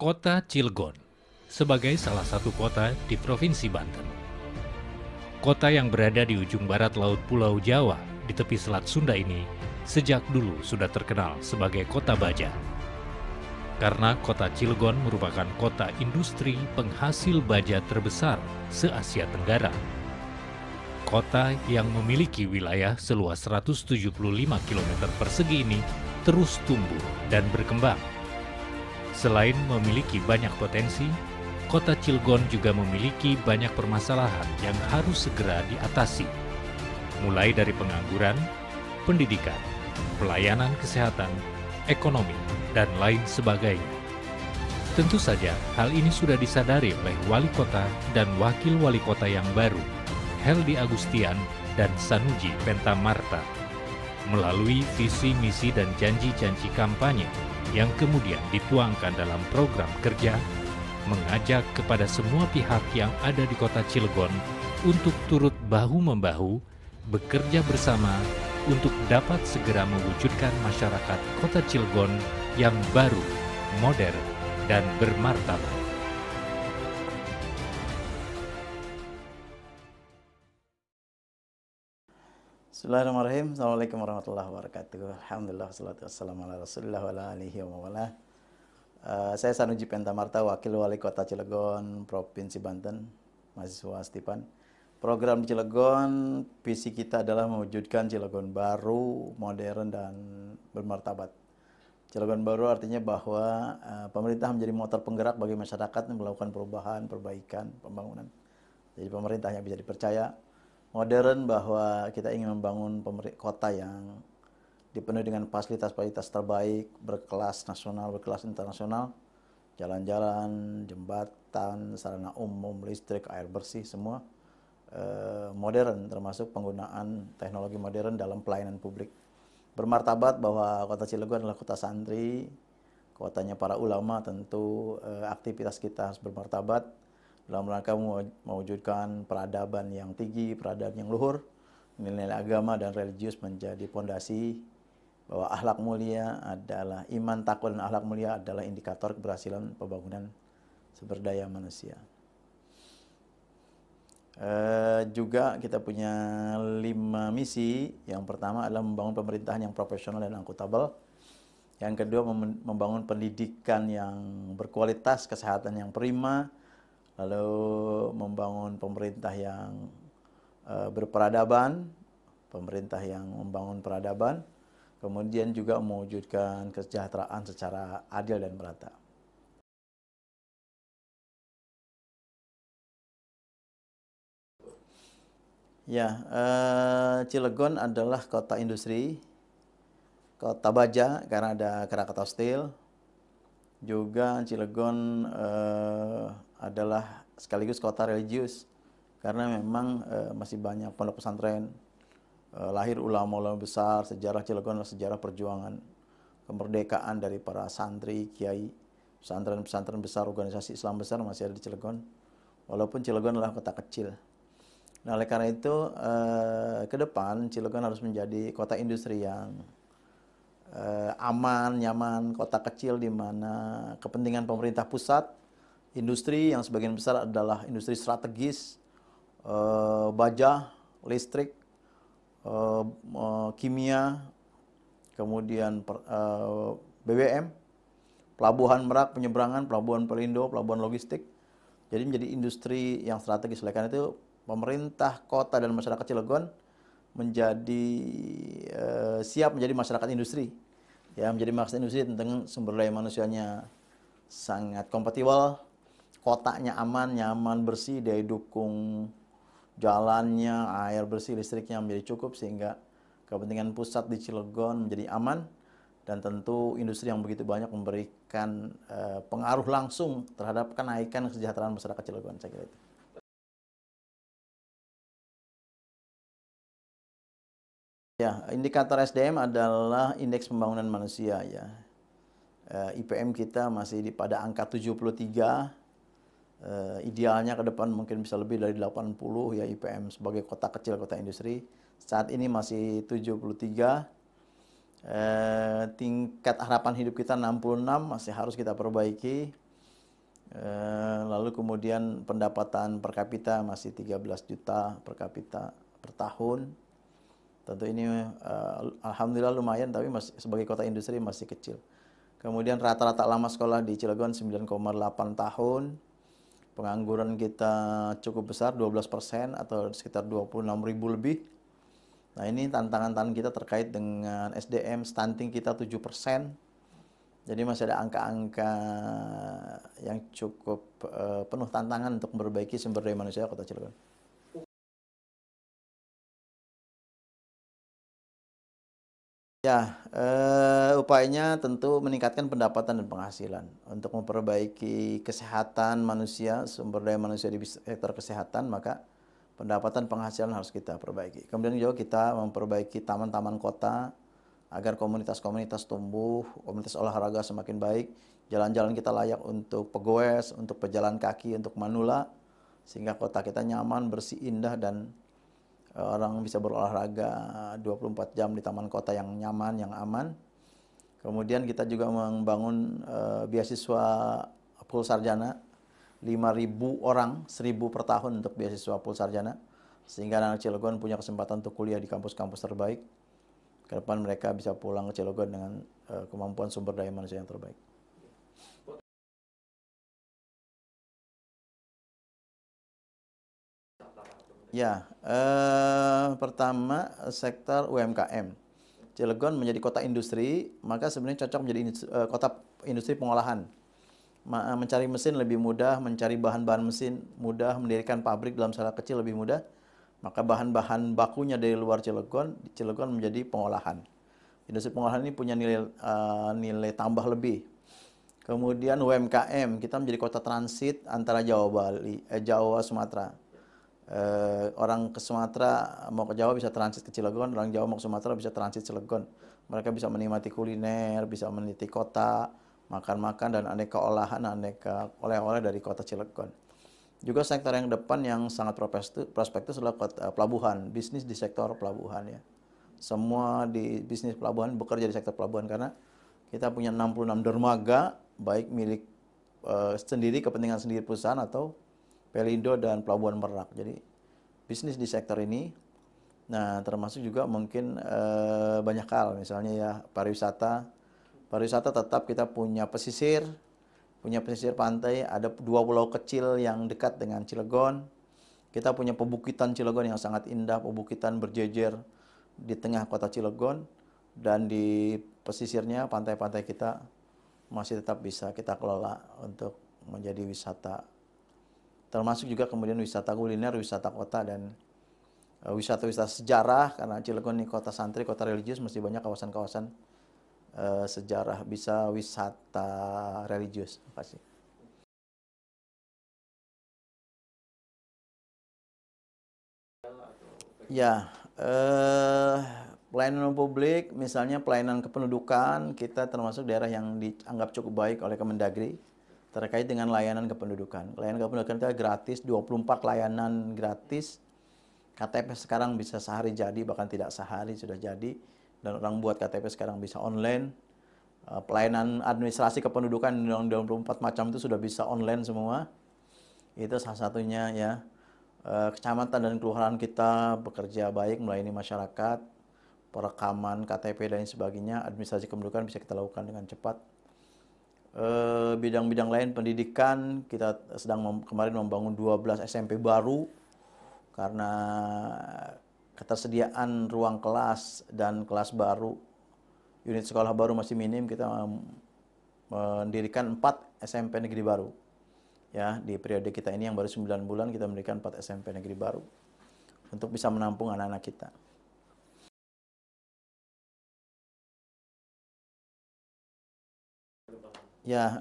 Kota Cilegon sebagai salah satu kota di Provinsi Banten. Kota yang berada di ujung barat laut Pulau Jawa di tepi Selat Sunda ini sejak dulu sudah terkenal sebagai kota baja. Karena kota Cilegon merupakan kota industri penghasil baja terbesar se-Asia Tenggara. Kota yang memiliki wilayah seluas 175 km persegi ini terus tumbuh dan berkembang. Selain memiliki banyak potensi, kota Cilegon juga memiliki banyak permasalahan yang harus segera diatasi, mulai dari pengangguran, pendidikan, pelayanan kesehatan, ekonomi, dan lain sebagainya. Tentu saja hal ini sudah disadari oleh wali kota dan wakil wali kota yang baru, Heldi Agustian dan Sanuji Pentamarta, melalui visi, misi, dan janji-janji kampanye yang kemudian dituangkan dalam program kerja, mengajak kepada semua pihak yang ada di kota Cilegon untuk turut bahu-membahu, bekerja bersama untuk dapat segera mewujudkan masyarakat kota Cilegon yang baru, modern, dan bermartabat. Bismillahirrahmanirrahim. Assalamualaikum warahmatullahi wabarakatuh. Alhamdulillah, wassalatu wassalamu ala rasulillah wa ala alihi wa mawala. Saya Sanuji Pentamarta, Wakil Wali Kota Cilegon, Provinsi Banten, mahasiswa Stipan. Program di Cilegon, visi kita adalah mewujudkan Cilegon baru, modern, dan bermartabat. Cilegon baru artinya bahwa pemerintah menjadi motor penggerak bagi masyarakat yang melakukan perubahan, perbaikan, pembangunan. Jadi pemerintah yang bisa dipercaya. Modern bahwa kita ingin membangun kota yang dipenuhi dengan fasilitas-fasilitas terbaik, berkelas nasional, berkelas internasional, jalan-jalan, jembatan, sarana umum, listrik, air bersih, semua modern, termasuk penggunaan teknologi modern dalam pelayanan publik. Bermartabat bahwa kota Cilegon adalah kota santri, kotanya para ulama, tentu aktivitas kita harus bermartabat dalam rangka mewujudkan peradaban yang tinggi, peradaban yang luhur, nilai-nilai agama dan religius menjadi pondasi, bahwa akhlak mulia adalah iman, takwa, dan akhlak mulia adalah indikator keberhasilan pembangunan sumber daya manusia. Juga kita punya 5 misi. Yang pertama adalah membangun pemerintahan yang profesional dan akuntabel. Yang kedua, membangun pendidikan yang berkualitas, kesehatan yang prima, lalu membangun pemerintah yang berperadaban, pemerintah yang membangun peradaban, kemudian juga mewujudkan kesejahteraan secara adil dan merata. Ya, Cilegon adalah kota industri, kota baja karena ada Krakatau Steel. Juga Cilegon adalah sekaligus kota religius karena memang masih banyak pondok pesantren, lahir ulama-ulama besar. Sejarah Cilegon adalah sejarah perjuangan kemerdekaan dari para santri, kiai, pesantren-pesantren besar, organisasi Islam besar masih ada di Cilegon, walaupun Cilegon adalah kota kecil. Nah, oleh karena itu ke depan Cilegon harus menjadi kota industri yang aman, nyaman, kota kecil di mana kepentingan pemerintah pusat, industri yang sebagian besar adalah industri strategis, baja, listrik, kimia, kemudian BBM, pelabuhan Merak, penyeberangan, pelabuhan Pelindo, pelabuhan logistik. Jadi menjadi industri yang strategis. Oleh karena itu pemerintah kota dan masyarakat Cilegon menjadi siap menjadi masyarakat industri. Ya, menjadi masyarakat industri tentang sumber daya manusianya sangat kompatibel, kotanya aman, nyaman, bersih, daya dukung jalannya, air bersih, listriknya menjadi cukup sehingga kepentingan pusat di Cilegon menjadi aman, dan tentu industri yang begitu banyak memberikan pengaruh langsung terhadap kenaikan kesejahteraan masyarakat Cilegon, saya kira itu. Ya, indikator SDM adalah indeks pembangunan manusia ya. IPM kita masih pada angka 73. Idealnya ke depan mungkin bisa lebih dari 80 ya IPM sebagai kota kecil, kota industri. Saat ini masih 73. Tingkat harapan hidup kita 66, masih harus kita perbaiki. Lalu kemudian pendapatan per kapita masih 13 juta per kapita per tahun. Tentu ini alhamdulillah lumayan, tapi masih, sebagai kota industri masih kecil. Kemudian rata-rata lama sekolah di Cilegon 9,8 tahun. Pengangguran kita cukup besar, 12% atau sekitar 26.000 lebih. Nah, ini tantangan-tantangan kita terkait dengan SDM, stunting kita 7%. Jadi masih ada angka-angka yang cukup penuh tantangan untuk memperbaiki sumber daya manusia Kota Cilegon. Ya, upayanya tentu meningkatkan pendapatan dan penghasilan untuk memperbaiki kesehatan manusia, sumber daya manusia di sektor kesehatan, maka pendapatan penghasilan harus kita perbaiki. Kemudian juga kita memperbaiki taman-taman kota agar komunitas-komunitas tumbuh, komunitas olahraga semakin baik, jalan-jalan kita layak untuk pegoes, untuk pejalan kaki, untuk manula, sehingga kota kita nyaman, bersih, indah, dan orang bisa berolahraga 24 jam di taman kota yang nyaman, yang aman. Kemudian kita juga membangun beasiswa full sarjana, 5.000 orang, 1.000 per tahun untuk beasiswa full sarjana, sehingga anak Cilegon punya kesempatan untuk kuliah di kampus-kampus terbaik. Ke depan mereka bisa pulang ke Cilegon dengan kemampuan sumber daya manusia yang terbaik. Ya, pertama sektor UMKM. Cilegon menjadi kota industri, maka sebenarnya cocok menjadi kota industri pengolahan. Mencari mesin lebih mudah, mencari bahan-bahan mesin mudah, mendirikan pabrik dalam skala kecil lebih mudah. Maka bahan-bahan bakunya dari luar Cilegon, Cilegon menjadi pengolahan. Industri pengolahan ini punya nilai tambah lebih. Kemudian UMKM, kita menjadi kota transit antara Jawa, Sumatera. Orang ke Sumatera mau ke Jawa bisa transit ke Cilegon, orang Jawa mau ke Sumatera bisa transit Cilegon. Mereka bisa menikmati kuliner, bisa menikmati kota, makan-makan dan aneka olahan, aneka oleh-oleh dari kota Cilegon. Juga sektor yang depan yang sangat prospektus adalah pelabuhan, bisnis di sektor pelabuhan ya. Semua di bisnis pelabuhan bekerja di sektor pelabuhan karena kita punya 66 dermaga, baik milik sendiri, kepentingan sendiri perusahaan atau Pelindo dan Pelabuhan Merak. Jadi bisnis di sektor ini, nah termasuk juga mungkin banyak hal, misalnya ya pariwisata. Pariwisata tetap kita punya pesisir pantai, ada 2 pulau kecil yang dekat dengan Cilegon. Kita punya pebukitan Cilegon yang sangat indah, pebukitan berjejer di tengah kota Cilegon, dan di pesisirnya pantai-pantai kita masih tetap bisa kita kelola untuk menjadi wisata. Termasuk juga kemudian wisata kuliner, wisata kota, dan wisata-wisata sejarah, karena Cilegon ini kota santri, kota religius, mesti banyak kawasan-kawasan sejarah, bisa wisata religius. Terima kasih. Ya, pelayanan publik, misalnya pelayanan kependudukan, kita termasuk daerah yang dianggap cukup baik oleh Kemendagri terkait dengan layanan kependudukan. Layanan kependudukan kita gratis, 24 layanan gratis. KTP sekarang bisa sehari jadi, bahkan tidak sehari sudah jadi. Dan orang buat KTP sekarang bisa online. Pelayanan administrasi kependudukan yang 24 macam itu sudah bisa online semua. Itu salah satunya ya. Kecamatan dan kelurahan kita bekerja baik melayani masyarakat, perekaman KTP dan sebagainya, administrasi kependudukan bisa kita lakukan dengan cepat. Bidang-bidang lain pendidikan, kita sedang kemarin membangun 12 SMP baru karena ketersediaan ruang kelas dan kelas baru, unit sekolah baru masih minim. Kita mendirikan 4 SMP negeri baru. Ya, di periode kita ini yang baru 9 bulan kita mendirikan 4 SMP negeri baru untuk bisa menampung anak-anak kita. Ya,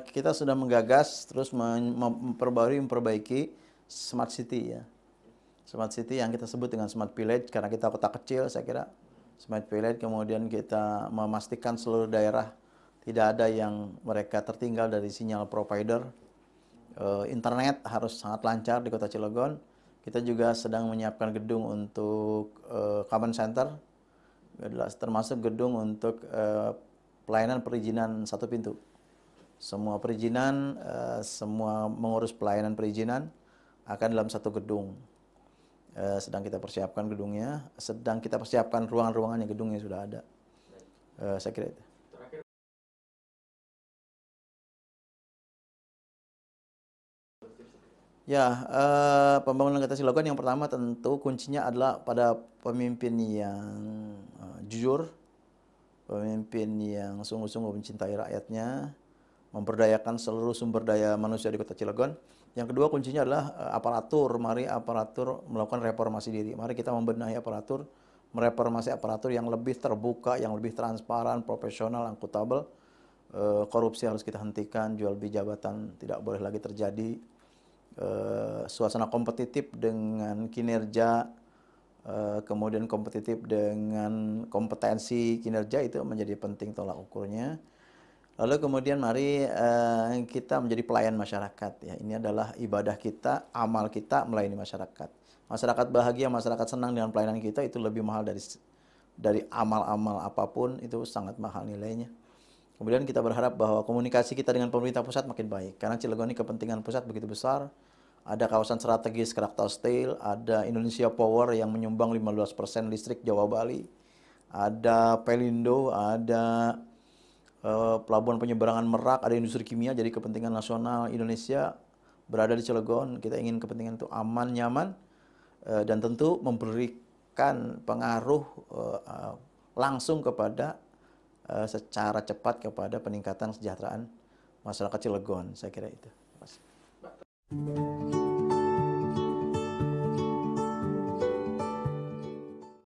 kita sudah menggagas terus memperbaiki smart city ya. Smart city yang kita sebut dengan smart village karena kita kota kecil, saya kira smart village. Kemudian kita memastikan seluruh daerah tidak ada yang mereka tertinggal dari sinyal provider. Internet harus sangat lancar di kota Cilegon. Kita juga sedang menyiapkan gedung untuk common center, termasuk gedung untuk pelayanan perizinan satu pintu. Semua perizinan, semua mengurus pelayanan perizinan akan dalam satu gedung. Sedang kita persiapkan gedungnya, sedang kita persiapkan ruangan-ruangannya, gedungnya sudah ada. Saya kira itu. Ya, pembangunan Kota Cilegon yang pertama tentu kuncinya adalah pada pemimpin yang jujur, pemimpin yang sungguh-sungguh mencintai rakyatnya, memberdayakan seluruh sumber daya manusia di Kota Cilegon. Yang kedua kuncinya adalah aparatur. Mari aparatur melakukan reformasi diri. Mari kita membenahi aparatur, mereformasi aparatur yang lebih terbuka, yang lebih transparan, profesional, akuntabel. Korupsi harus kita hentikan, jual beli jabatan tidak boleh lagi terjadi. Suasana kompetitif dengan kinerja, kemudian kompetitif dengan kompetensi kinerja itu menjadi penting tolak ukurnya. Lalu kemudian mari kita menjadi pelayan masyarakat. Ya, ini adalah ibadah kita, amal kita melayani masyarakat. Masyarakat bahagia, masyarakat senang dengan pelayanan kita itu lebih mahal dari amal-amal apapun, itu sangat mahal nilainya. Kemudian kita berharap bahwa komunikasi kita dengan pemerintah pusat makin baik. Karena Cilegon ini kepentingan pusat begitu besar. Ada kawasan strategis Krakatau Steel, ada Indonesia Power yang menyumbang 15% listrik Jawa Bali. Ada Pelindo, ada pelabuhan penyeberangan Merak, ada industri kimia, jadi kepentingan nasional Indonesia berada di Cilegon. Kita ingin kepentingan itu aman, nyaman, dan tentu memberikan pengaruh langsung kepada secara cepat kepada peningkatan kesejahteraan masyarakat Cilegon. Saya kira itu. Terima kasih.